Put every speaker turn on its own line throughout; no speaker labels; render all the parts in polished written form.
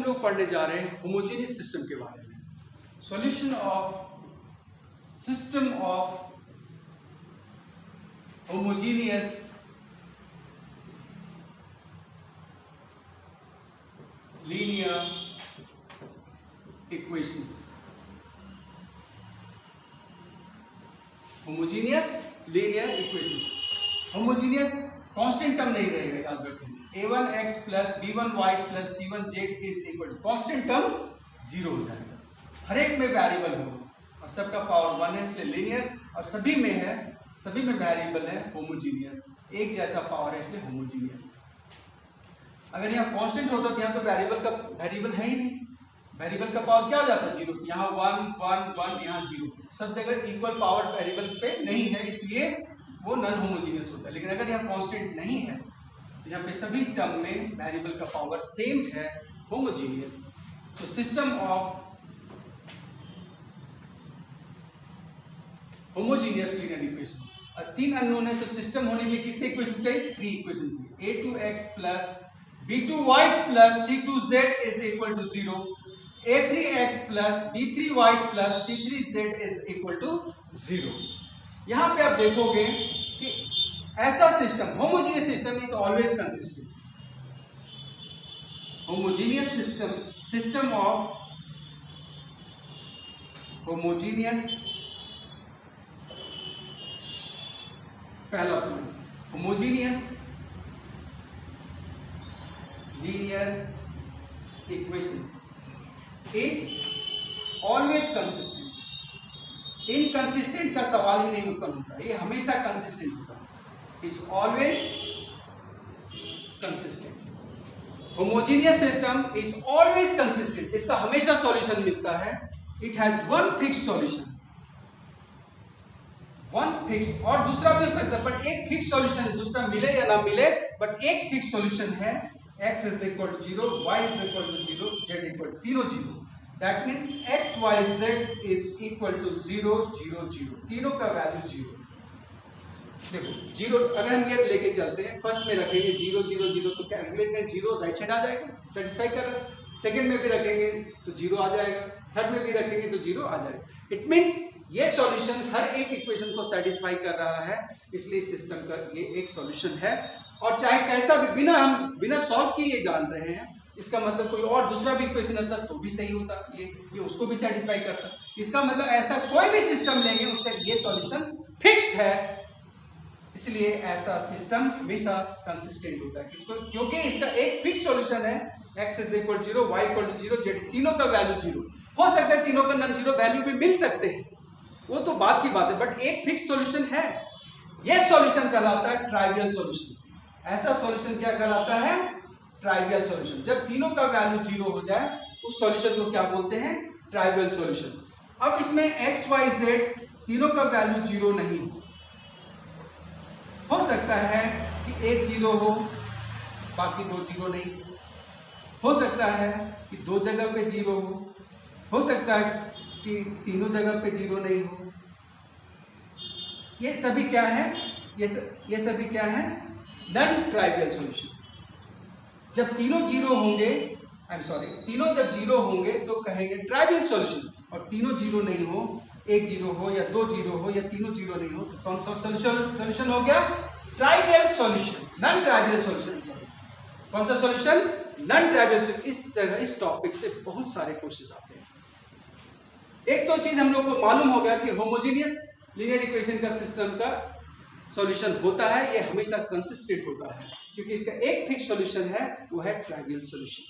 हम लोग पढ़ने जा रहे हैं होमोजेनियस सिस्टम के बारे में। Solution of system of homogeneous linear equations. Homogeneous linear equations. Homogeneous constant term नहीं रहेगा, याद रखें। a1x plus b1y plus c1z is equal to constant term 0 हो जाएगा। हर एक में वेरिएबल होगा और सबका पावर 1 है, इसलिए लीनियर, और सभी में है, सभी में वेरिएबल है होमोजेनियस, एक जैसा पावर है इसलिए होमोजेनियस। अगर यहाँ कांस्टेंट होता तो यहाँ तो वेरिएबल है ही नहीं, वेरिएबल का पावर क्या हो जाता है 0। यहाँ 1 1 1, यहाँ 0, सब जगह इक्वल पावर वेरिएबल पे नहीं है, इसलिए वो नॉन होमोजेनियस होता है। लेकिन अगर यहाँ कांस्टेंट नहीं है तो यहाँ पे सभी टर्म में वेरिएबल का पावर सेम है, होमोजेनियस। तो system of homogeneous linear equation. और 3 अननोन है तो सिस्टम होने के लिए कितने इक्वेशन चाहिए? 3 इक्वेशन चाहिए। a2x plus b2y plus c2z is equal to 0, a3x plus b3y plus c3z is equal to 0। यहां पे आप देखोगे कि ऐसा system, homogeneous system is always consistent. Homogeneous system, system of homogeneous, पहला point, homogeneous linear equations is always consistent. Inconsistent का सवाल ही नहीं उत्पन्न होता, ये हमेशा कंसिस्टेंट होता है। Is always consistent. Homogeneous system is always consistent, इसका हमेशा सॉल्यूशन मिलता है। It has one fixed solution, one fixed, और दूसरा भी हो सकता है, बट एक फिक्स सॉल्यूशन है, दूसरा मिले या ना मिले, बट एक फिक्स सॉल्यूशन है। x is equal to 0, y is equal to 0, z equal to, तीनों 0। That means x y z is equal to 0 0 0, तीनों का वैल्यू 0। देखो 0 अगर हम ये लेके चलते हैं, फर्स्ट में रखेंगे 0 0 0 तो कैलकुलेट में 0 राइट साइड आ जाएगा, सेटिस्फाई कर रहा है। सेकंड में भी रखेंगे तो 0 आ जाएगा, थर्ड में भी रखेंगे तो 0 आ जाएगा। इट मीन्स ये सॉल्यूशन हर एक इक्वेशन को सेटिस्फाई कर रहा है, इसलिए इस सिस्टम का ये एक सॉल्यूशन है। और चाहे कैसा भी, बिना सॉल्व किए ये जान रहे हैं, इसका मतलब कोई और दूसरा भी इक्वेशन आता तो भी सही होता, ये उसको भी सेटिस्फाई करता। इसका मतलब ऐसा कोई भी सिस्टम लेंगे उसका ये सॉल्यूशन फिक्स्ड है, इसलिए ऐसा सिस्टम हमेशा कंसिस्टेंट होता है। किसको? क्योंकि इसका एक फिक्स सॉल्यूशन है, x is equal to 0, y equal to 0, z, तीनों का वैल्यू 0 हो सकता है, तीनों का नॉन जीरो वैल्यू भी मिल सकते हैं, वो तो बात की बात है, बट एक फिक्स सॉल्यूशन है। यह सॉल्यूशन कहलाता है ट्राइवियल सॉल्यूशन। ऐसा सॉल्यूशन क्या कहलाता है? Trivial solution. जब तीनों का वैल्यू 0 हो जाए उस सॉल्यूशन को क्या बोलते हैं? Trivial solution. अब इसमें x y z तीनों का वैल्यू 0 नहीं हो सकता है कि एक 0 हो बाकी 2 0 नहीं, हो सकता है कि 2 जगह पे 0 हो सकता है कि तीनों जगह पे 0 नहीं हो। ये सभी क्या है? ये सभी क्या है? Non trivial solution. जब तीनों 0 होंगे, तीनों जब 0 होंगे तो कहेंगे ट्राइवियल सॉल्यूशन, और तीनों 0 नहीं हो, एक 0 हो या 2 0 हो या तीनों 0 नहीं हो, तो कौन सा सॉल्यूशन हो गया? Trivial solution, non trivial solution. कौन सा सॉल्यूशन? Non trivial solution. इस जगह इस टॉपिक से बहुत सारे क्वेश्चंस आते हैं। एक तो चीज हम लोग को मालूम हो गया कि होमोजेनियस लीनियर इक्वेशन का सिस्टम का सॉल्यूशन होता है, ये हमेशा कंसिस्टेंट होता है, क्योंकि इसका एक फिक्स सॉल्यूशन है, वो है ट्राइवियल सॉल्यूशन।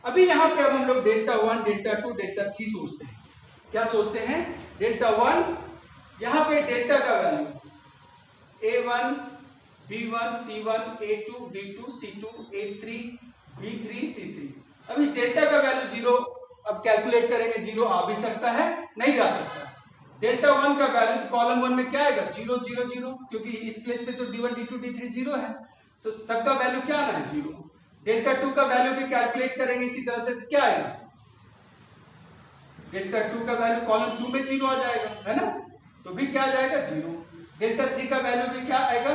अभी यहाँ पे अब हम लोग डेल्टा 1, डेल्टा 2, डेल्टा 3 सोचते हैं। क्या सोचते हैं? डेल्टा 1, यहाँ पे डेल्टा का value a1 b1 c1 a2 b2 c2 a3 b3 c3। अब इस डेल्टा का वैल्यू 0, अब कैलकुलेट करेंगे, 0 आ भी सकता है, नहीं जा सकता। डेल्टा 1 का वैल्यू कॉलम 1 में क्या आएगा? 0 0 0, क्योंकि इस प्लेस पे तो d1 d2 d3 0 है, तो सबका वैल्यू क्या आना है? 0। डेल्टा 2 का वैल्यू भी कैलकुलेट करेंगे इसी तरह से, क्या आएगा? डेल्टा 2 का वैल्यू कॉलम 2 में 0 आ जाएगा, है ना, तो भी क्या आ जाएगा? 0। डेल्टा 3 का वैल्यू भी क्या आएगा?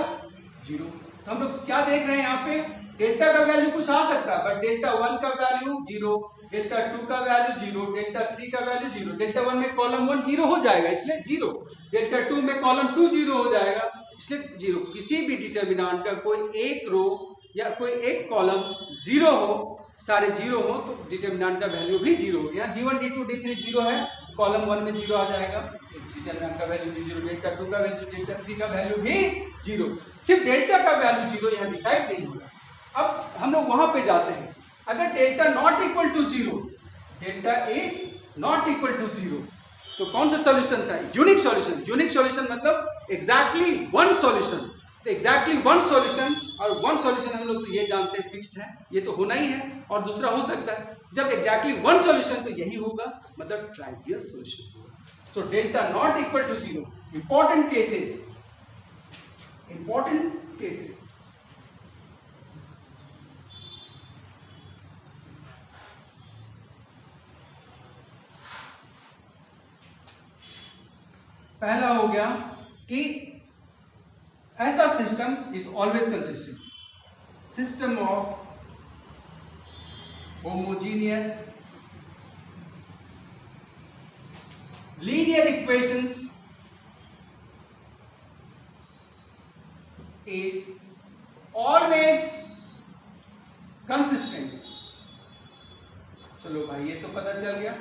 0। तो हम लोग क्या देख रहे हैं यहाँ पे? डेल्टा का वैल्यू कुछ आ सकता है, बट डेल्टा 1 का वैल्यू 0, डेल्टा 2 का वैल्यू 0, डेल्टा 3 का वैल्यू 0, डेल्टा 1 में कॉलम 1 0 हो जाएगा इसलिए 0, डेल्टा 2 में कॉलम 2 0 हो जाएगा इसलिए 0। किसी भी डिटर्मिनेंट का कोई एक रो या कोई एक कॉलम 0 हो, सारे 0 हो, तो डिटर्मिनेंट का वैल्यू भी 0 हो। यहाँ d1 d2 d3 0 है, कॉलम 1 में 0 आ जाएगा, डिटर्मिनेंट का वैल्यू भी 0, डेल्टा 2 का वैल्यू, डेल्टा 3 का वैल्यू भी 0। सिर्फ डेल्टा का वैल्यू 0 यहाँ डिसाइड नहीं होगा। अब हम लोग वहां पे जाते हैं, अगर delta not equal to 0, delta is not equal to 0, तो कौन सा सॉल्यूशन था? Unique solution. यूनिक सॉल्यूशन मतलब एग्जैक्टली वन सॉल्यूशन। तो एग्जैक्टली वन सॉल्यूशन, और वन सॉल्यूशन हम लोग तो ये जानते हैं फिक्स्ड है, ये तो होना ही है, और दूसरा हो सकता है। जब एग्जैक्टली वन सॉल्यूशन तो यही होगा, मतलब ट्राइवियल सॉल्यूशन होगा। So delta not equal to 0, important cases, important cases. पहला हो गया कि ऐसा system is always consistent, system of homogeneous linear equations is always consistent. चलो भाई, ये तो पता चल गया।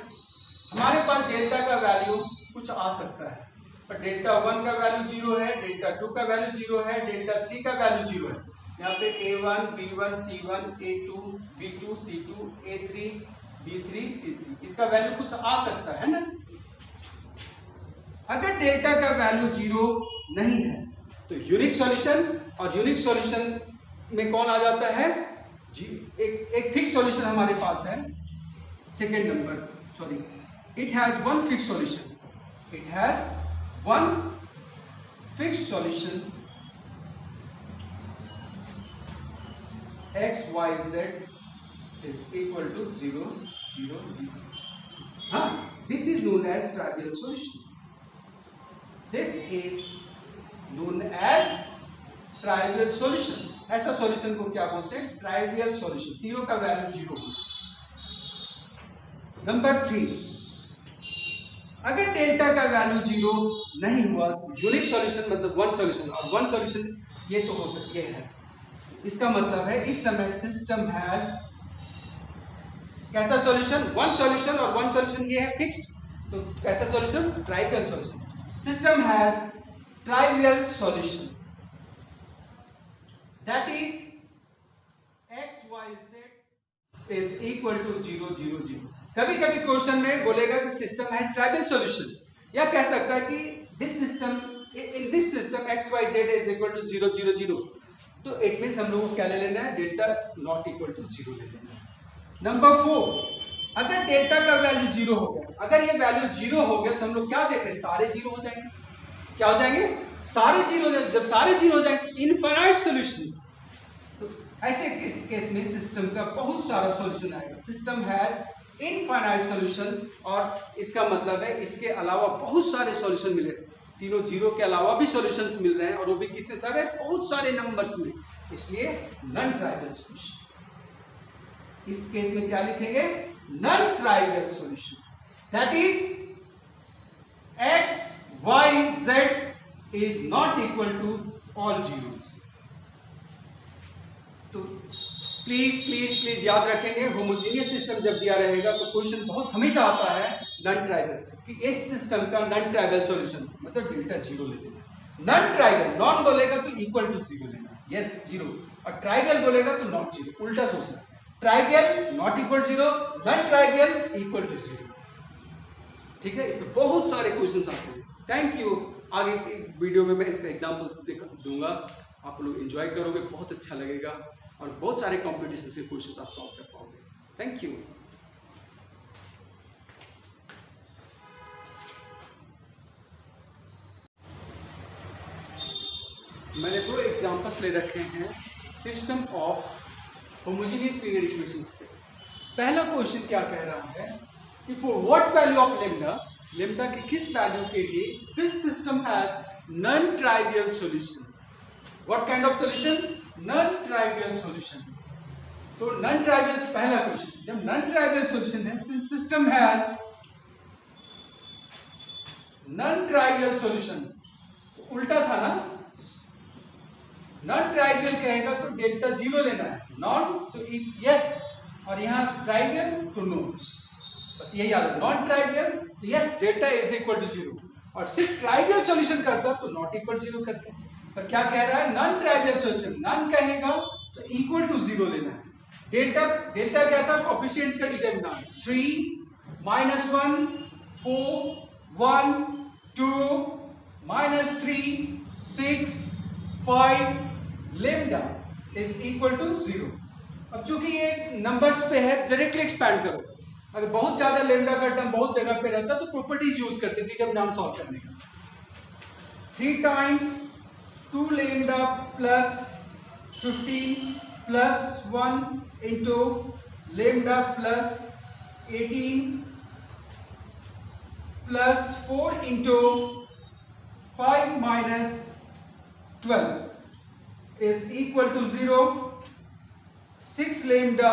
हमारे पास डेल्टा का वैल्यू कुछ आ सकता है, पर डेल्टा 1 का वैल्यू 0 है, डेल्टा 2 का वैल्यू 0 है, डेल्टा 3 का वैल्यू 0 है। यहाँ पे a1, b1, c1, a2, b2, c2, a3, b3, c3, इसका वैल्यू कुछ आ सकता है ना। अगर डेल्टा का वैल्यू 0 नहीं है तो यूनिक सॉल्यूशन, और यूनिक सॉल्यूशन में कौन आ जाता है? एक फिक्स सॉल्यूशन हमारे पास है, second number, sorry, it has one fix solution, it has one fixed solution x y z is equal to 0 0 0. This is known as trivial solution. This is known as trivial solution. ऐसा solution को क्या बोलते हैं? Trivial solution, तीनों का value 0। Number 3, अगर delta का value 0 नहीं हुआ, यूनिक सॉल्यूशन मतलब वन सॉल्यूशन, और वन सॉल्यूशन ये तो होता ये है, इसका मतलब है इस समय सिस्टम हैज कैसा सॉल्यूशन? वन सॉल्यूशन, और वन सॉल्यूशन ये है फिक्स्ड, तो कैसा solution? Trivial solution. System has trivial solution, that is x y z is equal to 0 0 0। कभी कभी क्वेश्चन में बोलेगा कि सिस्टम हैज ट्राइवियल सॉल्यूशन, या कह सकता है कि this system, in this system x y z is equal to 0 0 0। तो इट मींस हम लोगों को क्या ले लेना है? डेल्टा नॉट इक्वल टू 0 ले लेना है। नंबर 4, अगर डेल्टा का वैल्यू 0 हो गया, अगर ये वैल्यू 0 हो गया तो हम लोग क्या देख रहे हैं? सारे 0 हो जाएंगे। क्या हो जाएंगे? सारे 0 हो जाएंगे। जब सारे 0 हो जाएंगे तो इनफाइनाइट सॉल्यूशंस, तो ऐसे केस में सिस्टम का बहुत सारा सॉल्यूशन आएगा। सिस्टम हैज इनफाइनाइट सॉल्यूशन, और इसका मतलब है इसके अलावा बहुत सारे सॉल्यूशन मिले, तीनों 0 के अलावा भी सॉल्यूशंस मिल रहे हैं, और वो भी कितने सारे? बहुत सारे नंबर्स में, इसलिए नॉन ट्राइवियल सॉल्यूशन। इस केस में क्या लिखेंगे? Non trivial solution, that is x y z is not equal to all zeros. तो प्लीज प्लीज प्लीज याद रखेंगे, होमोजेनियस सिस्टम जब दिया रहेगा तो क्वेश्चन बहुत हमेशा आता है नॉन ट्राइवियल, कि इस सिस्टम का नॉन ट्राइवियल सॉल्यूशन मतलब डेल्टा 0 ले लेना। नॉन ट्राइवियल, नॉन बोलेगा तो इक्वल टू 0 लेना, यस 0, और ट्राइवियल बोलेगा तो नॉट 0, उल्टा सोचना। Trivial not equal 0, non trivial equal to 0। ठीक है, इसमें बहुत सारे क्वेश्चन आते हैं। Thank you. आगे की वीडियो में मैं इसका एग्जाम्पल्स दूंगा, आप लोग एंजॉय करोगे, बहुत अच्छा लगेगा, और बहुत सारे कॉम्पिटिशन से क्वेश्चंस आप सॉल्व कर पाओगे। Thank you. मैंने 2 एग्जांपल्स ले रखे हैं system of homogeneous linear equations के। पहला क्वेश्चन क्या कह रहा है कि for what value of lambda, lambda की किस वैल्यू के लिए this system has non trivial solution. What kind of solution? Non trivial solution. तो नॉन ट्राइवियल पहला क्वेश्चन, जब नॉन ट्राइवियल सॉल्यूशन है, since system has non trivial solution, उल्टा था ना, नॉन ट्राइवियल कहेगा तो डेल्टा जीरो लेना है, नॉन तो यस, और यहां ट्राइवियल तो नो, बस यही याद है। नॉन ट्राइवियल तो yes delta is equal to zero, और सिर्फ ट्राइवियल सॉल्यूशन करता तो नॉट इक्वल जीरो करते हैं। पर क्या कह रहा है, नॉन ट्राइवियल सॉल्यूशन, नॉन कहेगा तो इक्वल टू जीरो लेना है। डेल्टा डेल्टा क्या था, कोएफिशिएंट्स का determinant 3 -1 4 1 2 -3 6 5 lambda is equal to zero. अब चूंकि ये नंबर्स पे है, डायरेक्टली एक्सपैंड करो। अगर बहुत ज्यादा लेम्डा का टर्म बहुत जगह पे रहता तो प्रॉपर्टीज यूज करते डिटरमिनेंट सॉल्व करने का। 3 times 2 lambda plus 15 plus 1 into lambda plus 18 plus 4 into 5 minus 12 is equal to 0. 6 lambda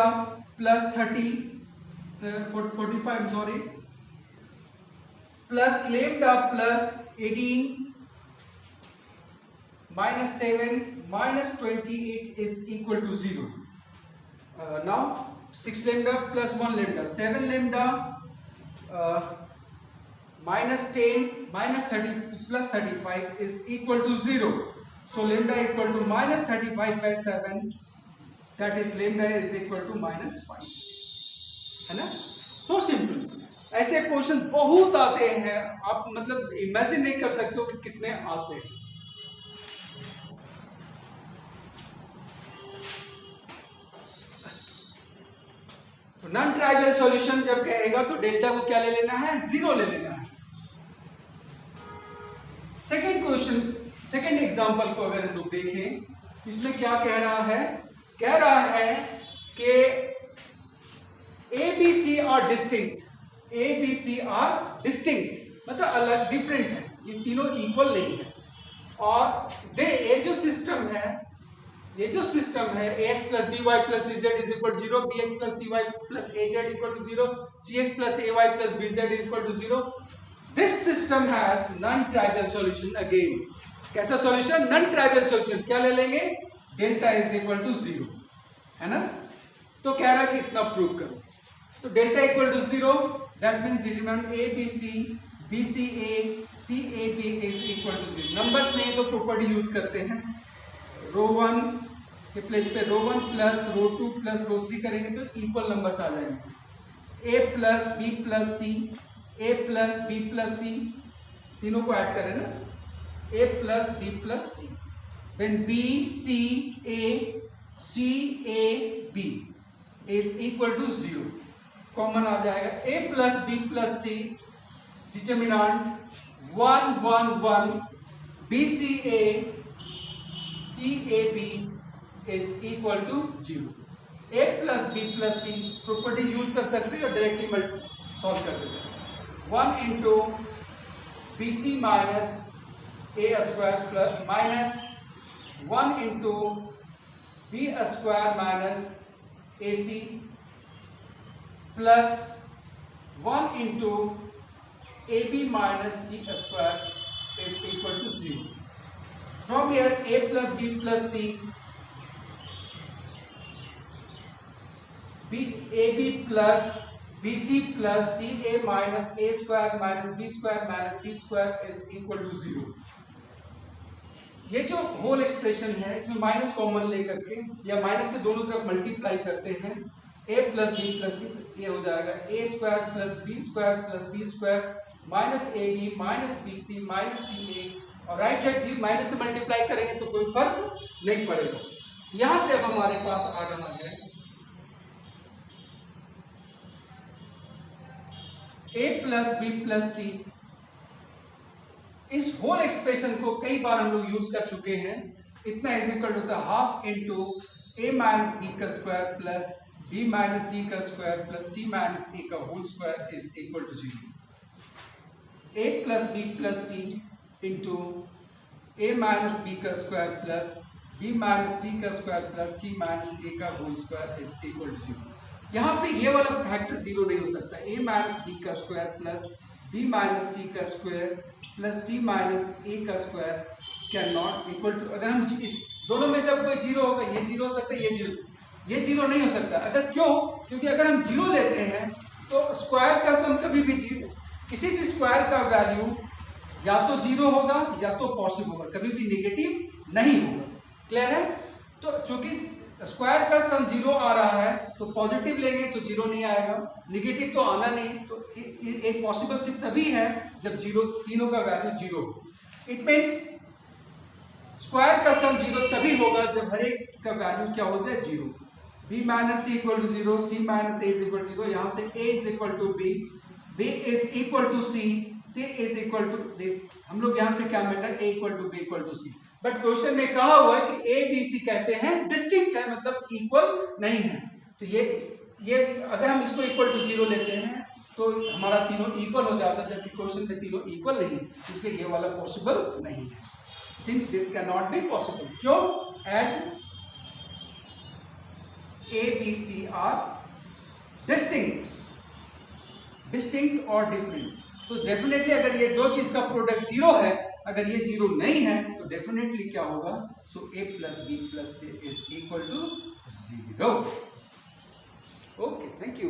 plus 45 sorry, plus lambda plus 18 minus 7 minus 28 is equal to 0. Now 6 lambda plus 1 lambda, 7 lambda minus 10 minus 30 plus 35 is equal to 0. So lambda equal to minus 35 by 7, that is lambda is equal to minus 5, है ना। So simple। ऐसे question बहुत आते हैं, आप मतलब imagine नहीं कर सकते हो कि कितने आते हैं। तो नॉन ट्राइवियल सॉल्यूशन जब कहेगा तो डेल्टा को क्या ले लेना है, जीरो ले लेना है। सेकेंड क्वेश्चन, सेकेंड एग्जांपल को अगर हम लोग देखें, इसमें क्या कह रहा है कि ABC are distinct, ABC are distinct मतलब अलग, डिफरेंट है, ये तीनों इक्वल नहीं है। और ये जो सिस्टम है ax plus by plus cz is equal to 0, bx plus cy plus az equal to 0, cx plus ay plus bz is equal to 0. This system has non-trivial solution again. कैसा solution, non trivial solution. क्या ले लेंगे, delta is equal to zero, है ना। तो कह रहा है कि इतना प्रूव करो, तो delta equal to zero, that means determinant A B C B C A B is equal to zero. Numbers नहीं तो प्रॉपर्टी यूज करते हैं, रो 1 के प्लेस पे रो 1 प्लस रो 2 प्लस रो 3 करेंगे तो इक्वल नंबर्स आ जाएंगे। ए प्लस बी प्लस सी, ए प्लस बी प्लस सी, तीनों को ऐड करें ना, a plus b plus c, when b c a b is equal to 0, common आ जाएगा। a plus b plus c determinant 1 1 1, b c a b is equal to 0। a plus b plus c property use कर सकते हैं और directly solve कर देते हैं। 1 into B C minus a square plus minus 1 into b square minus ac plus 1 into ab minus c square is equal to 0. From here a plus b plus c, ab plus bc plus ca minus a square minus b square minus c square is equal to 0. ये जो whole expression है इसमें minus common लेकर के या minus से दोनों तरफ मल्टीप्लाई करते हैं, a plus B plus C, ये हो जाएगा a square plus B square plus C square minus A B minus B C minus C A, और राइट साइड जी माइनस से मल्टीप्लाई करेंगे तो कोई फर्क नहीं पड़ेगा। यहां से अब हमारे पास आ गया a प्लस बी प्लस सी। इस होल एक्सप्रेशन को कई बार हम लोग यूज कर चुके हैं। इतना इज इक्वल होता है half into A minus B का square plus B minus C का square plus C minus A का whole square is equal to 0। A plus B plus C into A minus B का square plus b minus C का square plus C minus A का whole square is equal to 0। यहाँ पे ये वाला factor 0 नहीं हो सकता। a माइनस बी का square plus b minus C का square plus c minus a का square can not equal to, अगर हम इस दोनों में से अब कोई 0 होगा, ये 0 हो सकता है, ये 0 नहीं हो सकता। अगर क्यों? क्योंकि अगर हम 0 लेते हैं तो स्क्वायर का सम कभी भी 0, किसी भी स्क्वायर का वैल्यू या तो 0 होगा या तो पॉजिटिव होगा, कभी भी नेगेटिव नहीं होगा। क्लियर है? तो चूंकि स्क्वायर का सम 0 आ रहा है तो पॉजिटिव लेंगे तो 0 नहीं आएगा, नेगेटिव तो आना नहीं। तो एक पॉसिबल सिर्फ तभी है जब 0, तीनों का वैल्यू 0 हो। इट मींस स्क्वायर का सम 0 तभी होगा जब हर एक का वैल्यू क्या हो जाए 0। b minus C equal to 0, c minus a is equal to 0, यहाँ से a is equal to b, b is equal to c, c is equal to this. हम लोग यहाँ से क्या मिल रहा है? a equal to b equal to c। But question में कहा हुआ है कि a b c कैसे हैं? डिस्टिंक्ट है, मतलब इक्वल नहीं है। तो ये अगर हम इसको इक्वल टू 0 लेते हैं तो हमारा तीनों इक्वल हो जाता है, जबकि क्वेश्चन में तीनों इक्वल नहीं है, इसलिए ये वाला पॉसिबल नहीं है। Since this can not be possible, क्यों? As A, B, C are distinct और डिफरेंट। तो डेफिनेटली अगर ये दो चीज का प्रोडक्ट 0 है, अगर ये 0 नहीं है तो डेफिनेटली क्या होगा? So A plus B plus C is equal to 0। Okay, thank you.